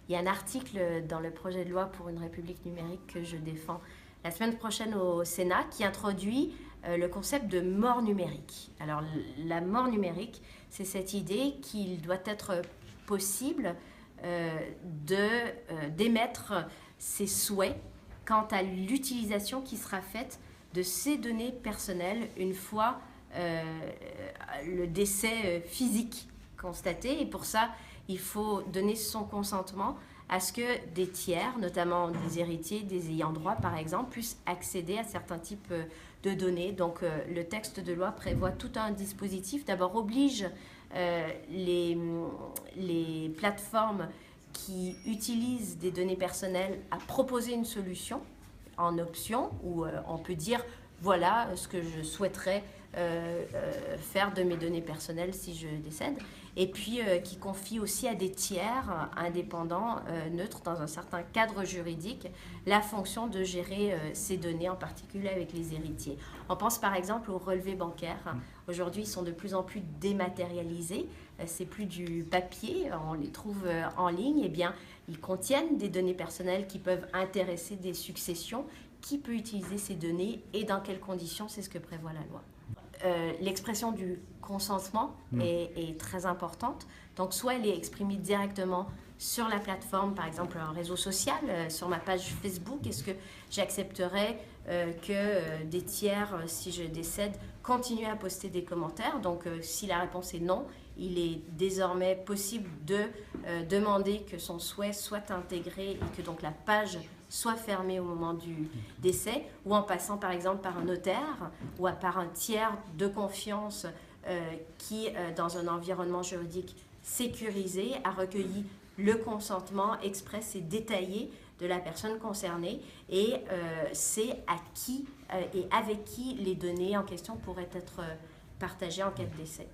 Il y a un article dans le projet de loi pour une République numérique que je défends la semaine prochaine au Sénat qui introduit le concept de mort numérique. Alors la mort numérique, c'est cette idée qu'il doit être possible d'émettre ses souhaits quant à l'utilisation qui sera faite de ces données personnelles une fois le décès physique constaté. Et pour ça, il faut donner son consentement à ce que des tiers, notamment des héritiers, des ayants droit par exemple, puissent accéder à certains types de données. Donc le texte de loi prévoit tout un dispositif. D'abord oblige les plateformes qui utilisent des données personnelles à proposer une solution en option, où on peut dire voilà ce que je souhaiterais faire de mes données personnelles si je décède, et puis qui confie aussi à des tiers indépendants, neutres, dans un certain cadre juridique, la fonction de gérer ces données, en particulier avec les héritiers. On pense par exemple aux relevés bancaires. Aujourd'hui, ils sont de plus en plus dématérialisés. C'est plus du papier, on les trouve en ligne. Eh bien, ils contiennent des données personnelles qui peuvent intéresser des successions. Qui peut utiliser ces données et dans quelles conditions? C'est ce que prévoit la loi. L'expression du consentement est très importante. Donc, soit elle est exprimée directement sur la plateforme, par exemple un réseau social, sur ma page Facebook. Est-ce que j'accepterais que des tiers, si je décède, continuent à poster des commentaires? Donc, si la réponse est non, il est désormais possible de demander que son souhait soit intégré et que donc la page soit fermée au moment du décès, ou en passant par exemple par un notaire ou par un tiers de confiance qui, dans un environnement juridique sécurisé, a recueilli le consentement express et détaillé de la personne concernée et sait à qui et avec qui les données en question pourraient être partagées en cas de décès.